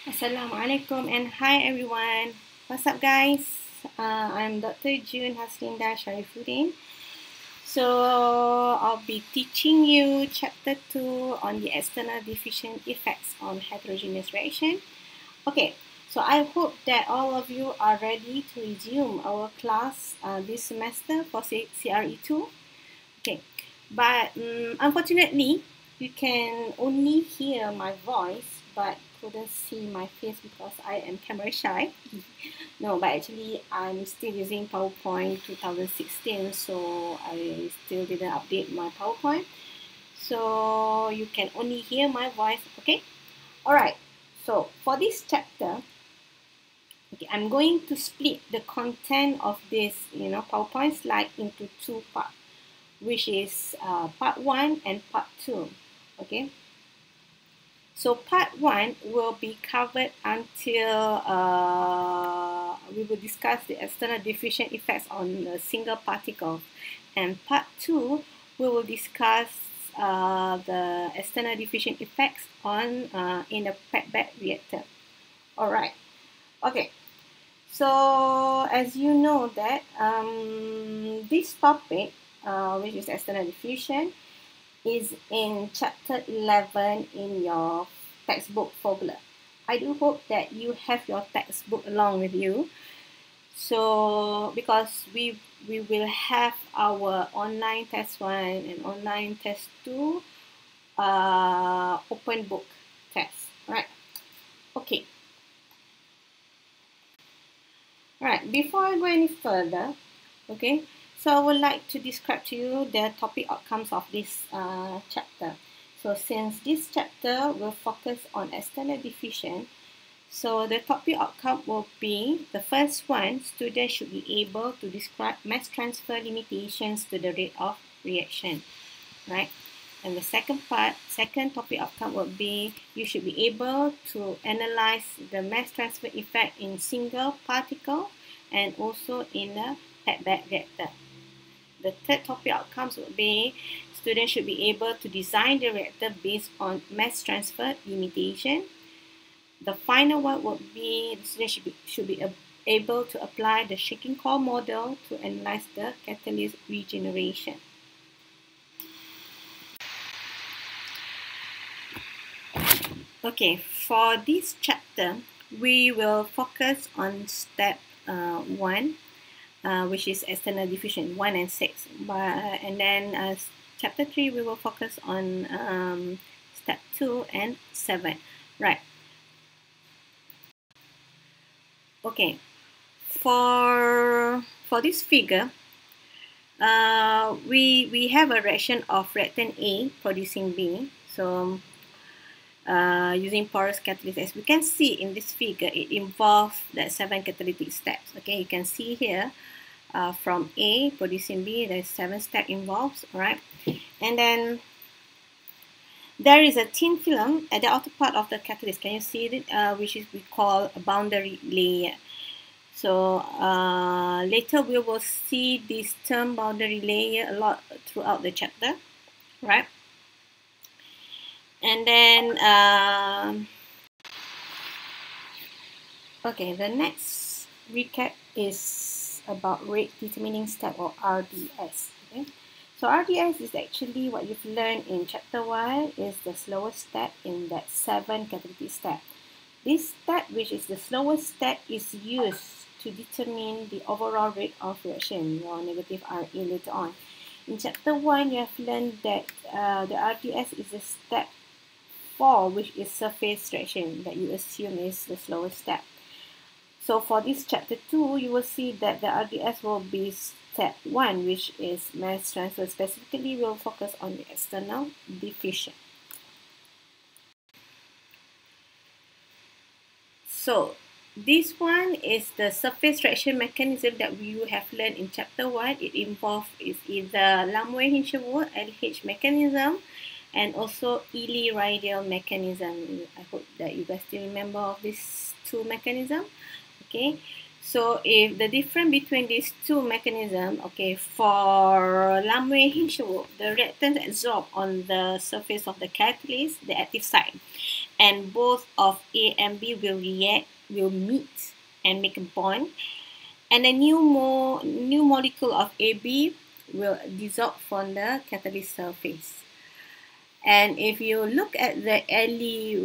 Assalamualaikum and hi everyone. What's up guys? I'm Dr. June Haslinda Sharifuddin. So I'll be teaching you chapter 2 on the external diffusion effects on heterogeneous reaction. Okay, so I hope that all of you are ready to resume our class this semester for CRE2. Okay, but unfortunately, you can only hear my voice, but couldn't see my face because I am camera shy. No, but actually, I'm still using PowerPoint 2016, so I still didn't update my PowerPoint. So you can only hear my voice, okay? All right. So for this chapter, okay, I'm going to split the content of this, PowerPoint slide into two parts, which is part 1 and part 2. Okay, so part 1 will be covered until we will discuss the external diffusion effects on a single particle, and part 2 we will discuss the external diffusion effects on in a fed-back reactor. All right, okay. So as you know that this topic, which is external diffusion, is in chapter 11 in your textbook formula. I do hope that you have your textbook along with you. So because we will have our online test 1 and online test 2 open book test. Right? Okay. Alright, before I go any further, okay, so I would like to describe to you the topic outcomes of this chapter. So since this chapter will focus on external diffusion, so the topic outcome will be, the first one, students should be able to describe mass transfer limitations to the rate of reaction, right? And the second topic outcome would be, you should be able to analyze the mass transfer effect in single particle and also in a fed-back reactor. The third topic outcomes would be, students should be able to design the reactor based on mass transfer limitation. The final one would be, students should be able to apply the shaking core model to analyze the catalyst regeneration. Okay, for this chapter, we will focus on step 1, which is external diffusion 1 and 6. And then chapter 3, we will focus on step 2 and 7. Right. Okay, for this figure, we have a reaction of reactant A producing B. So using porous catalyst, as we can see in this figure, it involves the 7 catalytic steps. Okay, you can see here from A producing B, there's 7 steps involved. All right, and then there is a thin film at the outer part of the catalyst. Can you see it? Which is we call a boundary layer. So later we will see this term boundary layer a lot throughout the chapter, right? And then okay, the next recap is about rate determining step, or RDS. Okay, so RDS is actually what you've learned in chapter 1, is the slowest step in that 7 catalytic step. This step, which is the slowest step, is used to determine the overall rate of reaction, your negative RA later on. In chapter 1, you have learned that the RDS is the step 4, which is surface reaction, that you assume is the slowest step. So for this chapter 2, you will see that the RDS will be step 1, which is mass transfer. Specifically, we will focus on the external diffusion. So this one is the surface reaction mechanism that we have learned in chapter 1. It involves either Lamoué-Hinshelwood LH mechanism and also Ely radial mechanism. I hope that you guys still remember of these two mechanisms. Okay, so if the difference between these two mechanisms, okay, for Lamoué-Hinshelwood, the reactants absorb on the surface of the catalyst, the active site, and both of A and B will meet and make a bond, and a new molecule of AB will dissolve from the catalyst surface. And if you look at the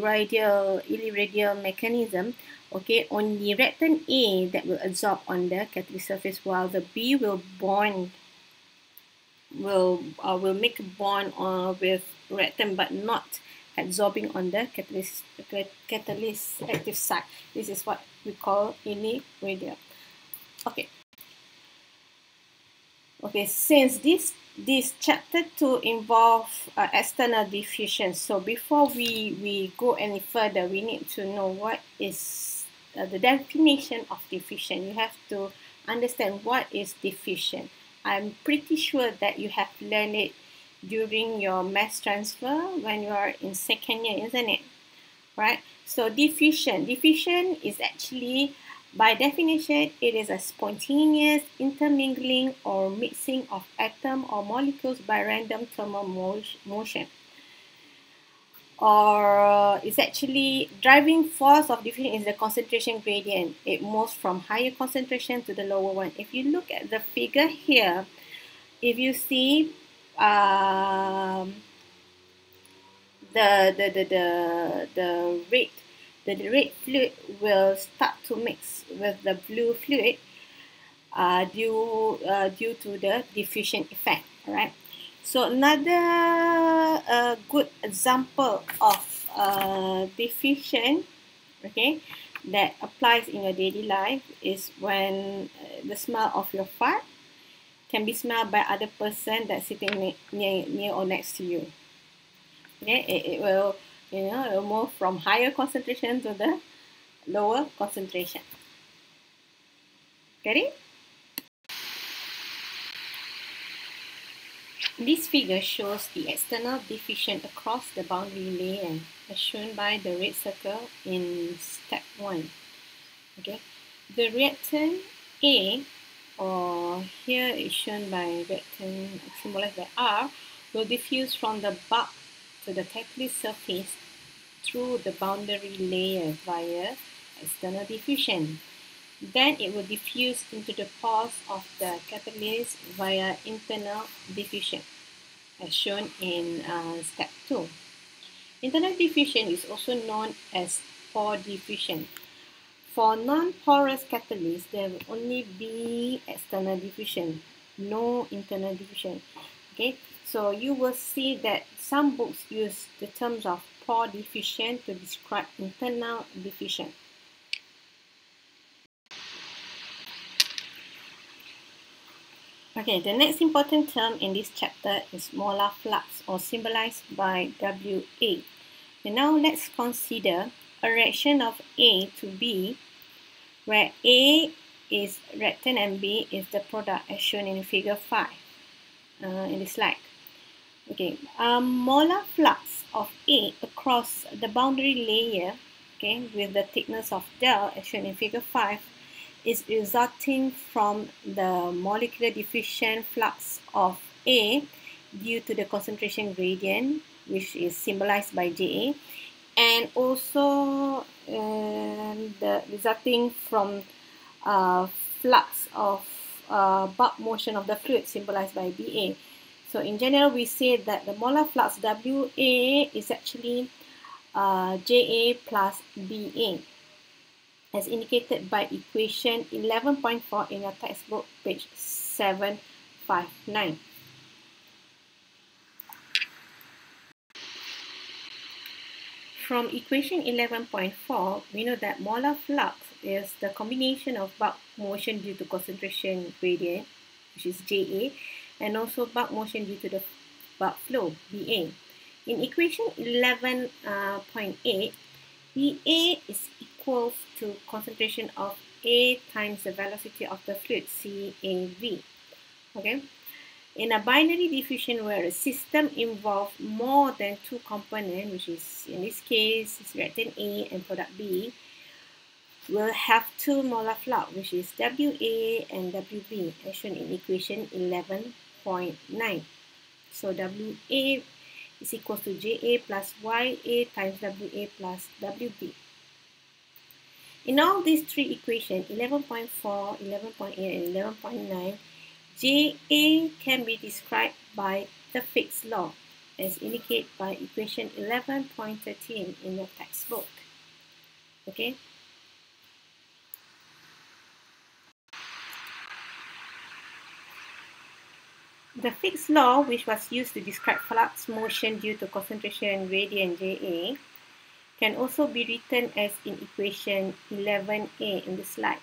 radial mechanism, okay, only reactant A that will absorb on the catalyst surface, while the B will make a bond with reactant, but not absorbing on the catalyst active site. This is what we call uniradial. Okay, since this chapter 2 involve external diffusion, so before we go any further, we need to know what is the definition of diffusion. You have to understand what is diffusion. I'm pretty sure that you have learned it during your mass transfer when you are in second year, isn't it? Right? So diffusion is actually, by definition, it is a spontaneous intermingling or mixing of atoms or molecules by random thermal motion. Or it's actually driving force of diffusion is the concentration gradient. It moves from higher concentration to the lower one. If you look at the figure here, if you see the red fluid will start to mix with the blue fluid due to the diffusion effect. All right. So another good example of diffusion, okay, that applies in your daily life is when the smell of your fart can be smelled by other person that's sitting near or next to you. Okay, it will, it will move from higher concentration to the lower concentration. Get it? This figure shows the external diffusion across the boundary layer, as shown by the red circle in step 1. Okay, the reactant A, or here is shown by reactant symbolized by R, will diffuse from the bulk to the catalyst surface through the boundary layer via external diffusion. Then it will diffuse into the pores of the catalyst via internal diffusion, as shown in step 2. Internal diffusion is also known as pore diffusion. For non-porous catalysts, there will only be external diffusion, no internal diffusion. Okay, so you will see that some books use the terms of pore diffusion to describe internal diffusion. Okay, the next important term in this chapter is molar flux, or symbolized by WA. And now let's consider a reaction of A to B, where A is reactant and B is the product, as shown in figure 5 in the slide. Okay, molar flux of A across the boundary layer, okay, with the thickness of del, as shown in figure 5, is resulting from the molecular diffusion flux of A due to the concentration gradient, which is symbolized by JA, and also the resulting from flux of bulk motion of the fluid, symbolized by BA. So in general, we say that the molar flux WA is actually JA plus BA, as indicated by equation 11.4 in your textbook, page 759. From equation 11.4, we know that molar flux is the combination of bulk motion due to concentration gradient, which is JA, and also bulk motion due to the bulk flow, BA. In equation 11.8, BA is equals to concentration of A times the velocity of the fluid, CAV. Okay. In a binary diffusion where a system involves more than two components, which is in this case is reactant A and product B, will have two molar flux, which is WA and WB, as shown in equation 11.9. So WA is equals to JA plus YA times WA plus WB. In all these three equations, 11.4, 11.8, and 11.9, JA can be described by the Fick's law, as indicated by equation 11.13 in your textbook. Okay. The Fick's law, which was used to describe flux motion due to concentration gradient JA, can also be written as in equation 11a in the slide,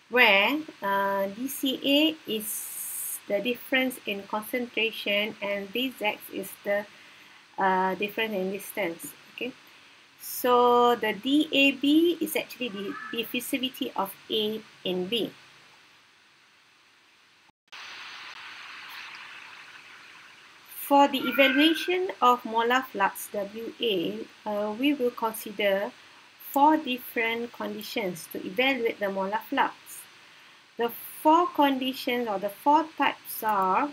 where dCA is the difference in concentration and dZ is the difference in distance. Okay, so the DAB is actually the diffusivity of A and B. For the evaluation of molar flux WA, we will consider 4 different conditions to evaluate the molar flux. The 4 conditions or the 4 types are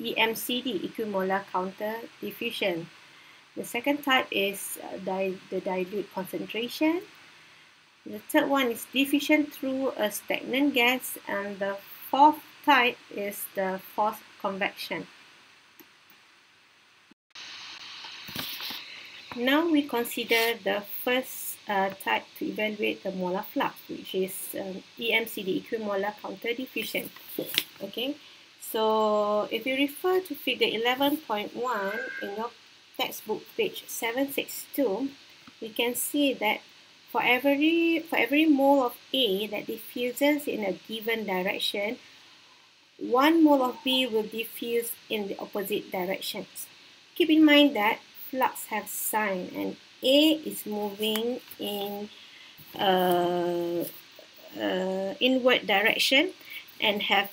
EMCD, equimolar counter diffusion. The second type is the dilute concentration. The third one is diffusion through a stagnant gas, and the fourth type is the forced convection. Now we consider the first type to evaluate the molar flux, which is EMCD, equimolar counter diffusion. Okay, so if you refer to figure 11.1 in your textbook page 762, we can see that for every mole of A that diffuses in a given direction, 1 mole of B will diffuse in the opposite directions. Keep in mind that flux have sign, and A is moving in inward direction and have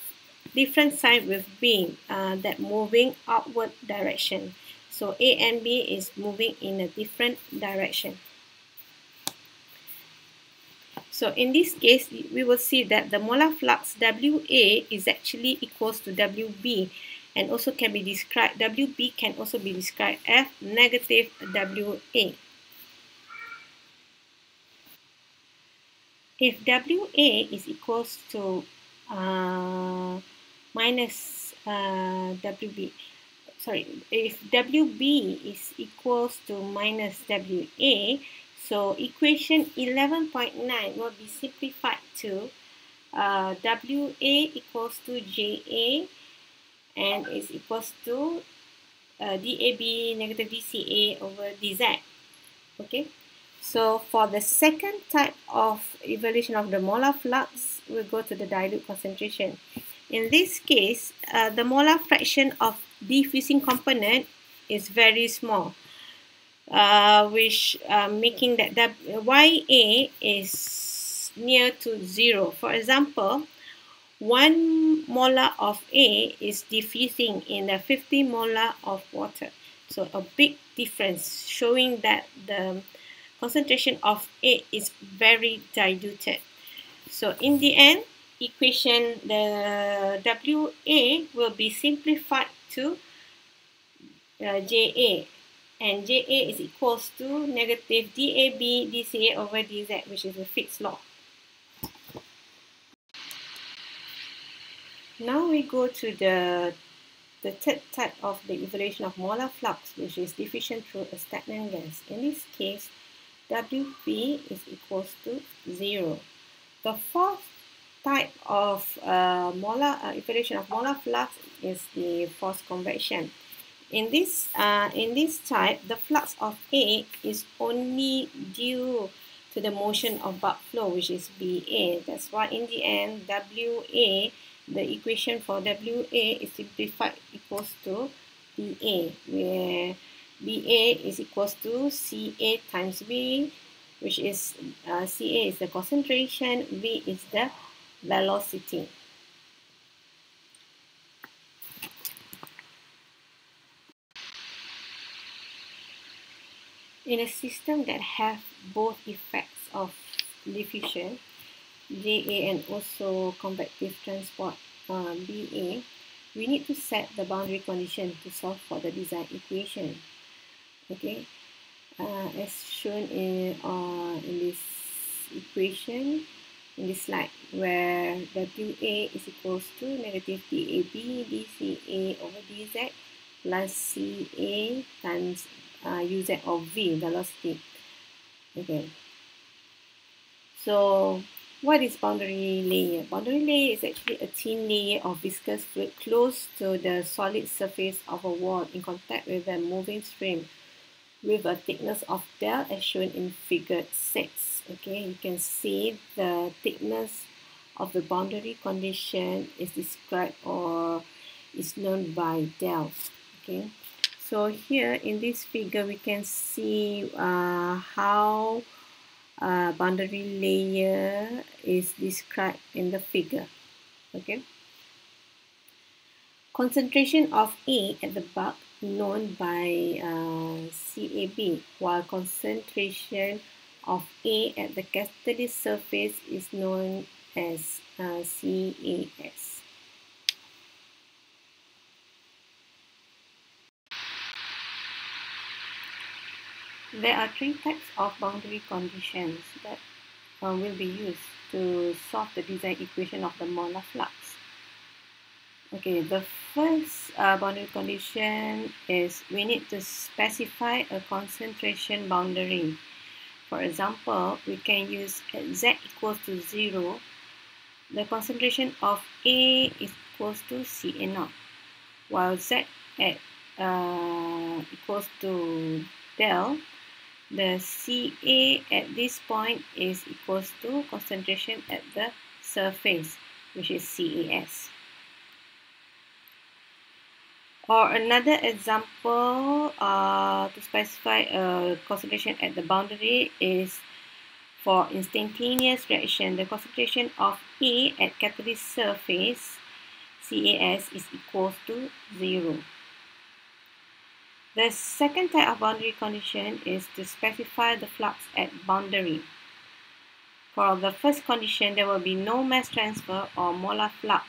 different sign with B that moving outward direction. So A and B is moving in a different direction. So in this case, we will see that the molar flux WA is actually equals to WB, and also can be described, WB can also be described as negative WA. If WA is equals to minus WB, sorry, if WB is equals to minus WA, so equation 11.9 will be simplified to WA equals to JA, and is equals to DAB negative DCA over DZ. Okay, so for the second type of evaluation of the molar flux, we'll go to the dilute concentration. In this case, the molar fraction of diffusing component is very small, which making that YA is near to 0. For example, 1 molar of A is diffusing in a 50 molar of water. So a big difference, showing that the concentration of A is very diluted. So in the end, equation the WA will be simplified to JA, and JA is equals to negative DAB DCA over DZ, which is a Fick's law. Now we go to the third type of the evaluation of molar flux, which is diffusion through a stagnant gas. In this case, WB is equals to 0. The fourth type of evaluation of molar flux is the forced convection. In this type, the flux of A is only due to the motion of bulk flow, which is BA. That's why in the end, WA, the equation for WA is simplified equals to BA, where BA is equals to CA times B, which is CA is the concentration, V is the velocity. In a system that have both effects of diffusion, JA, and also convective transport, BA, we need to set the boundary condition to solve for the desired equation. Okay, as shown in this equation in this slide, where WA is equals to negative DAB dCA over dZ plus CA times UZ of V, velocity. Okay, so what is boundary layer? Boundary layer is actually a thin layer of viscous fluid close to the solid surface of a wall in contact with a moving stream with a thickness of del as shown in figure 6. Okay, you can see the thickness of the boundary condition is described or is known by del. Okay, so here in this figure we can see how boundary layer is described in the figure. Okay, concentration of A at the bulk known by CAB, while concentration of A at the catalyst surface is known as CAS. There are three types of boundary conditions that will be used to solve the design equation of the molar flux. Okay, the first boundary condition is we need to specify a concentration boundary. For example, we can use at Z equals to 0, the concentration of A is equals to Ca0, while Z at equals to del, the Ca at this point is equals to concentration at the surface, which is CAS. Or another example to specify a concentration at the boundary is for instantaneous reaction. The concentration of A at catalyst surface, CAS, is equals to 0. The second type of boundary condition is to specify the flux at boundary. For the first condition, there will be no mass transfer or molar flux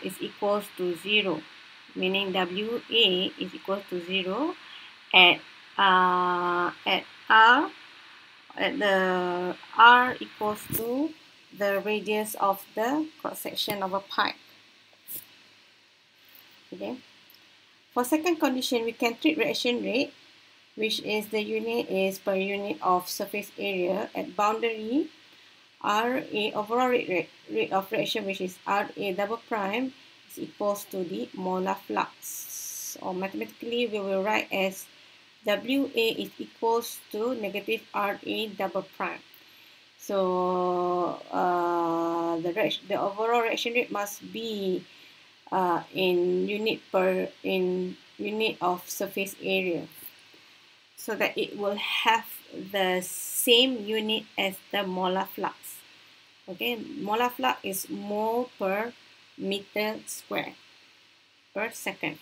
is equals to 0, meaning WA is equal to 0 at R, at the R equals to the radius of the cross section of a pipe. Okay. For second condition, we can treat reaction rate, which is the unit is per unit of surface area at boundary. RA, overall rate of reaction, which is RA double prime, is equals to the molar flux. Or mathematically, we will write as WA is equals to negative RA double prime. So the overall reaction rate must be in unit of surface area, so that it will have the same unit as the molar flux. Okay, molar flux is mole per meter square per second.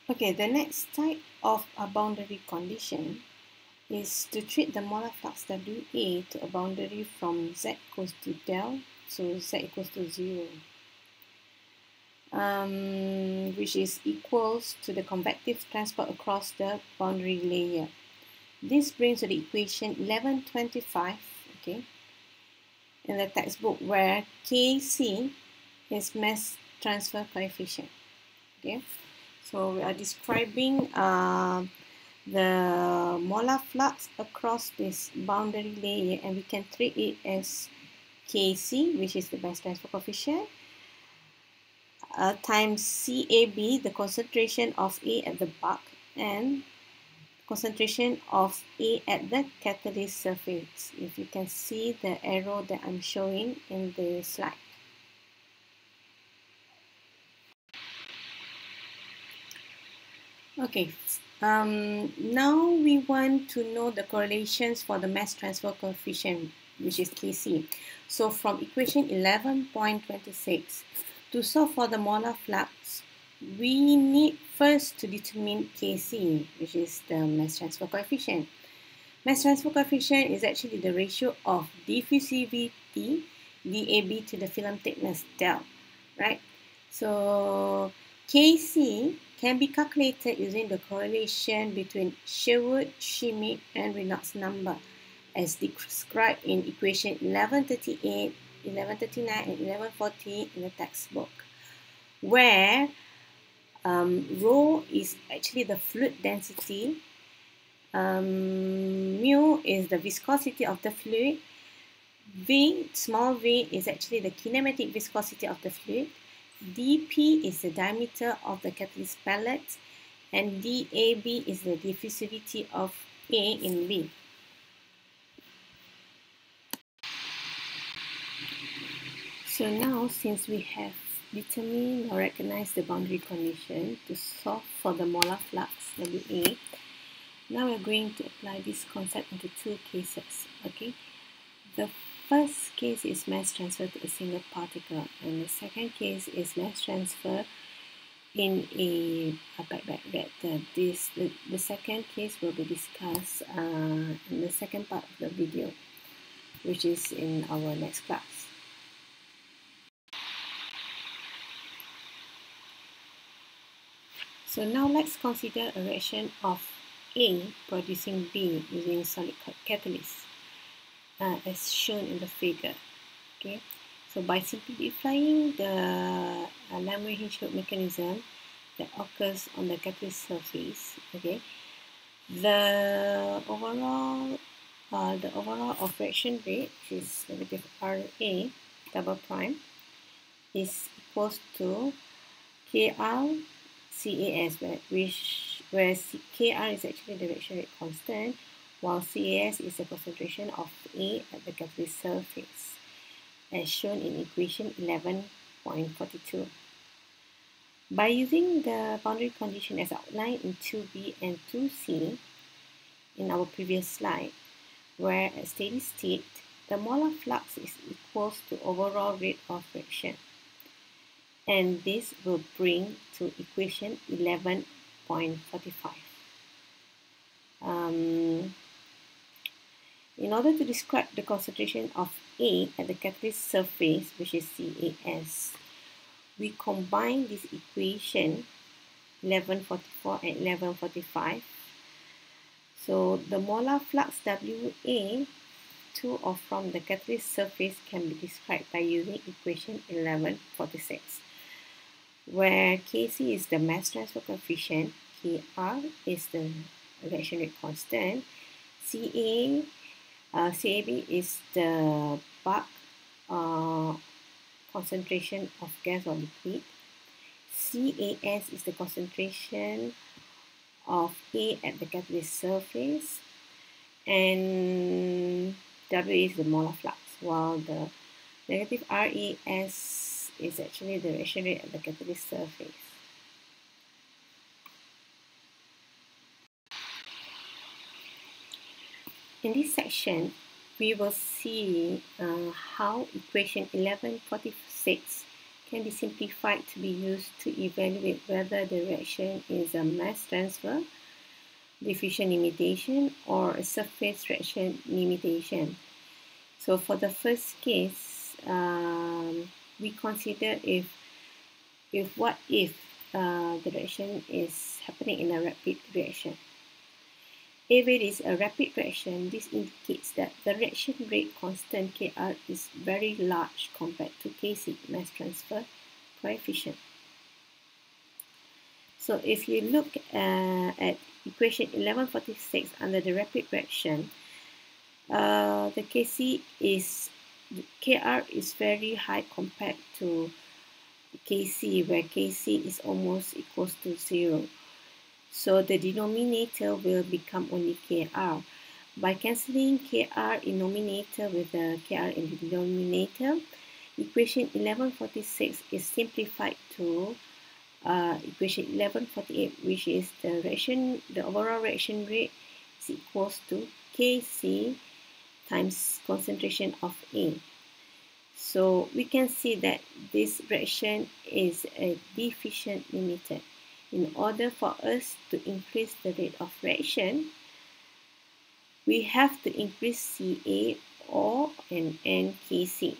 Okay, the next type of a boundary condition is to treat the molar flux WA to a boundary from Z equals to del, so Z equals to 0. Which is equals to the convective transport across the boundary layer. This brings to the equation 1125, okay, in the textbook, where Kc is mass transfer coefficient. Okay, so we are describing the molar flux across this boundary layer, and we can treat it as Kc, which is the mass transfer coefficient, times CAB, the concentration of A at the bulk, and concentration of A at the catalyst surface. If you can see the arrow that I'm showing in the slide. Okay, now we want to know the correlations for the mass transfer coefficient, which is Kc. So from equation 11.26, to solve for the molar flux, we need first to determine Kc, which is the mass transfer coefficient. Mass transfer coefficient is actually the ratio of diffusivity DAB to the film thickness del, right? So Kc can be calculated using the correlation between Sherwood-Schmidt and Reynolds number as described in equation 1138, 1139, and 1140 in the textbook, where rho is actually the fluid density, mu is the viscosity of the fluid, V, small v, is actually the kinematic viscosity of the fluid, dP is the diameter of the catalyst pellet, and dAb is the diffusivity of A in V. So now, since we have determined or recognized the boundary condition to solve for the molar flux, WA, now we're going to apply this concept into two cases, okay? The first case is mass transfer to a single particle, and the second case is mass transfer in a backpack reactor. The second case will be discussed in the second part of the video, which is in our next class. So now let's consider a reaction of A producing B using solid catalyst, as shown in the figure. Okay, so by simplifying the Lamre-Hinshelwood mechanism that occurs on the catalyst surface, okay, the overall of reaction rate, which is negative RA double prime, is equals to KR CAS, where KR is actually the reaction rate constant, while CAS is the concentration of A at the catalyst surface, as shown in equation 11.42. By using the boundary condition as outlined in 2b and 2c in our previous slide, where at steady state, the molar flux is equals to overall rate of reaction. And this will bring to equation 11.45. In order to describe the concentration of A at the catalyst surface, which is CAS, we combine this equation 1144 and 1145. So the molar flux WA to or from the catalyst surface can be described by using equation 1146, where Kc is the mass transfer coefficient, Kr is the reaction rate constant, CAB is the bulk concentration of gas or liquid, CAS is the concentration of A at the catalyst surface, and W is the molar flux, while the negative RAS is actually the reaction rate at the catalyst surface. In this section, we will see how equation 1146 can be simplified to be used to evaluate whether the reaction is a mass transfer, diffusion limitation, or a surface reaction limitation. So for the first case, we consider if the reaction is happening in a rapid reaction. If it is a rapid reaction, this indicates that the reaction rate constant Kr is very large compared to Kc, mass transfer coefficient. So if you look at equation 1146 under the rapid reaction, the Kr is very high compared to Kc, where Kc is almost equals to 0. So the denominator will become only Kr. By cancelling Kr in numerator with the Kr in the denominator, equation 1146 is simplified to equation 1148, which is the overall reaction rate is equals to Kc times concentration of A. So we can see that this reaction is a diffusion limited. In order for us to increase the rate of reaction, we have to increase Ca or and Kc.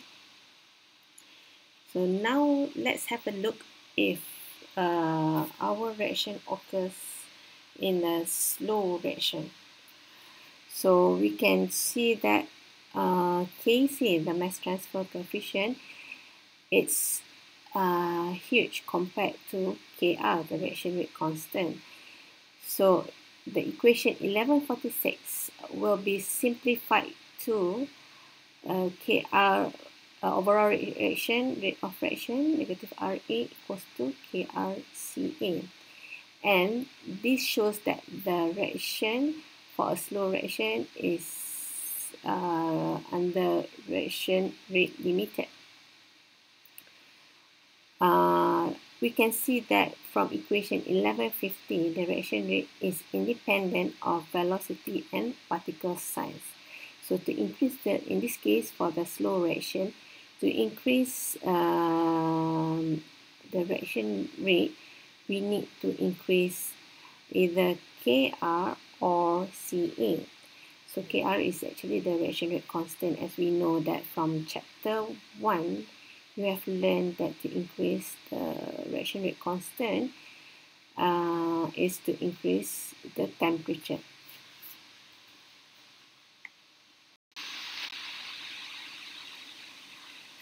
So now let's have a look if our reaction occurs in a slow reaction. So we can see that Kc, the mass transfer coefficient, it's huge compared to Kr, the reaction rate constant. So the equation 1146 will be simplified to Kr overall reaction rate of reaction negative Ra equals to KrCa, and this shows that the reaction for a slow reaction is under reaction rate limited. We can see that from equation 1150, the reaction rate is independent of velocity and particle size. So to increase in this case for the slow reaction, to increase the reaction rate, we need to increase either Kr or Ca. So Kr is actually the reaction rate constant, as we know that from chapter 1, we have learned that to increase the reaction rate constant is to increase the temperature.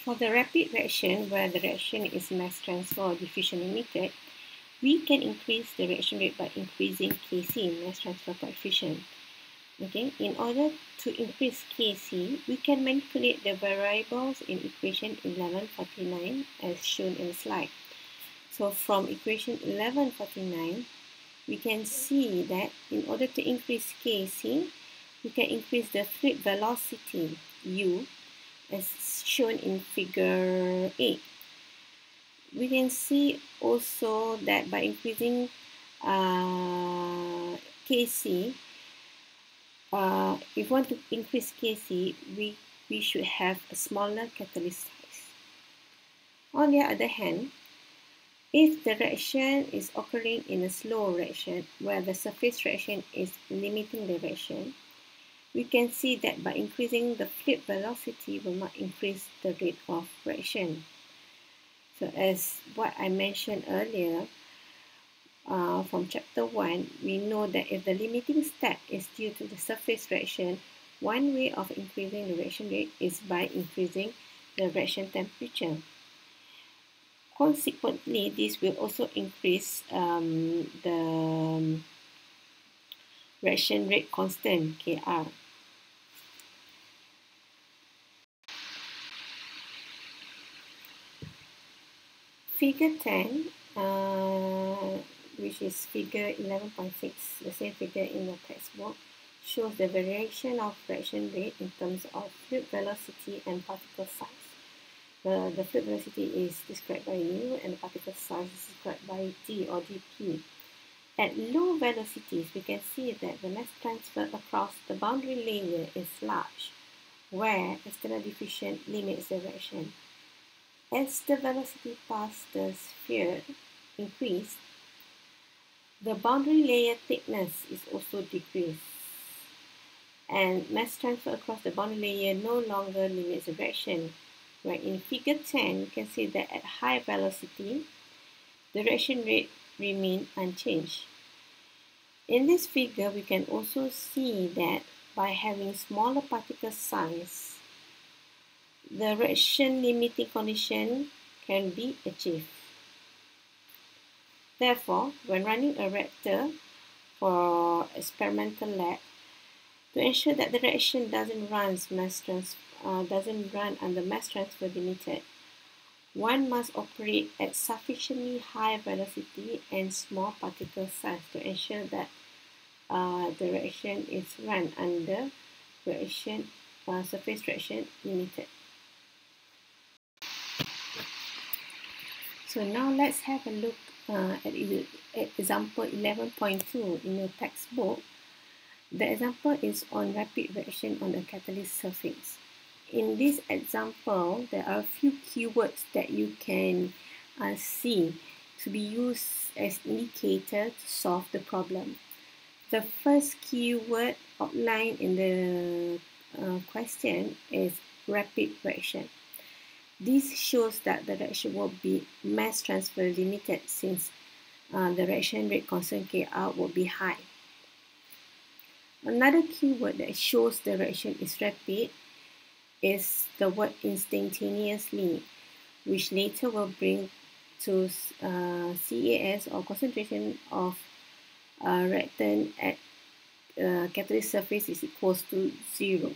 For the rapid reaction, where the reaction is mass transfer or diffusion limited, we can increase the reaction rate by increasing Kc, mass transfer coefficient. Okay, in order to increase Kc, we can manipulate the variables in equation 1149 as shown in the slide. So from equation 1149, we can see that in order to increase Kc, we can increase the fluid velocity U as shown in figure 8. We can see also that by increasing Kc, if we want to increase Kc, we should have a smaller catalyst size. On the other hand, if the reaction is occurring in a slow reaction where the surface reaction is limiting the reaction, we can see that by increasing the fluid velocity will not increase the rate of reaction. So as what I mentioned earlier, from chapter 1, we know that if the limiting step is due to the surface reaction, one way of increasing the reaction rate is by increasing the reaction temperature. Consequently, this will also increase the reaction rate constant, Kr. Figure 10, which is figure 11.6, the same figure in the textbook, shows the variation of reaction rate in terms of fluid velocity and particle size. The fluid velocity is described by U and the particle size is described by d or dp. At low velocities, we can see that the mass transfer across the boundary layer is large, where external diffusion limits the reaction. As the velocity past the sphere increases, the boundary layer thickness is also decreased, and mass transfer across the boundary layer no longer limits the reaction. Where in figure 10, you can see that at high velocity, the reaction rate remains unchanged. In this figure, we can also see that by having smaller particle size, the reaction limiting condition can be achieved. Therefore, when running a reactor for experimental lab, to ensure that the reaction doesn't run under mass transfer limited, one must operate at sufficiently high velocity and small particle size to ensure that the reaction is run under surface reaction limited. So now let's have a look at example 11.2 in your textbook. The example is on rapid reaction on a catalyst surface. In this example, there are a few keywords that you can see to be used as indicator to solve the problem. The first keyword outlined in the question is rapid reaction. This shows that the reaction will be mass transfer limited since the reaction rate constant Kr will be high. Another keyword that shows the reaction is rapid is the word instantaneously, which later will bring to CAS, or concentration of reactant at catalyst surface is equals to 0.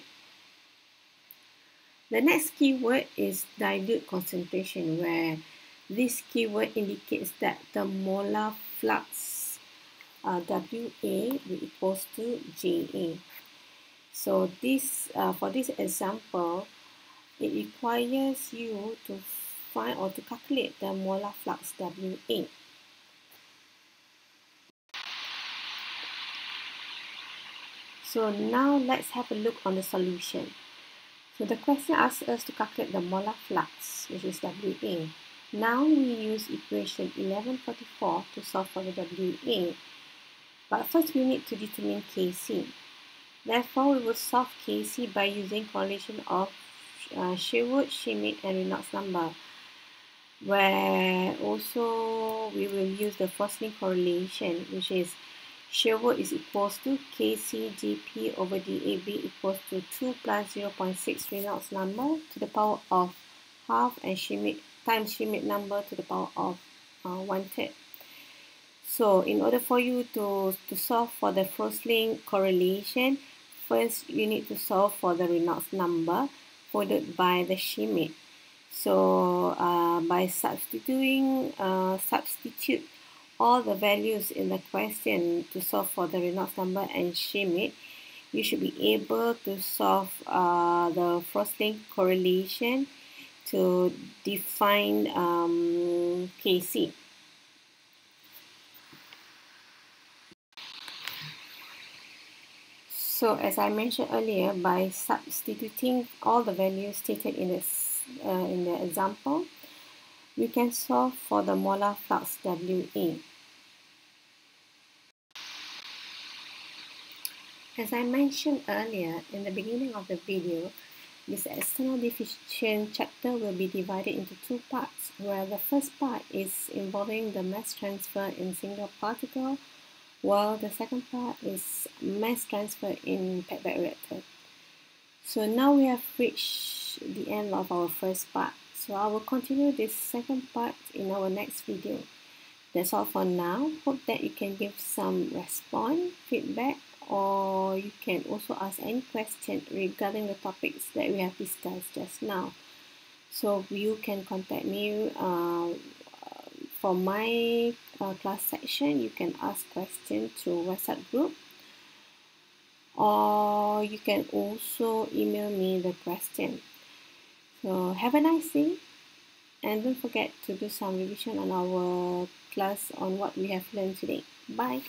The next keyword is dilute concentration, where this keyword indicates that the molar flux WA will equals to JA. So this for this example, it requires you to find or to calculate the molar flux WA. So now let's have a look on the solution. So the question asks us to calculate the molar flux, which is WA. Now we use equation 1144 to solve for the WA. But first we need to determine Kc. Therefore, we will solve Kc by using correlation of Sherwood, Schmidt, and Reynolds number, where also we will use the Fosling correlation, which is Sherwood is equals to Kc dP over dAb equals to 2 plus 0.6 Reynolds number to the power of half, and Schmidt times Schmidt number to the power of 1/3. So in order for you to solve for the Fosling correlation, first you need to solve for the Reynolds number followed by the Schmidt. So by substitute all the values in the question to solve for the Reynolds number and Schmidt, you should be able to solve the Fosling correlation to define Kc. So as I mentioned earlier, by substituting all the values stated in the example, we can solve for the molar flux WA. As I mentioned earlier in the beginning of the video, this external diffusion chapter will be divided into two parts, where the first part is involving the mass transfer in single particle, while the second part is mass transfer in packed bed reactor. So now we have reached the end of our first part. So I will continue this second part in our next video. That's all for now. Hope that you can give some response, feedback, or you can also ask any question regarding the topics that we have discussed just now. So you can contact me for my class section. You can ask questions through WhatsApp group, or you can also email me the question. So have a nice day, and don't forget to do some revision on our class on what we have learned today. Bye.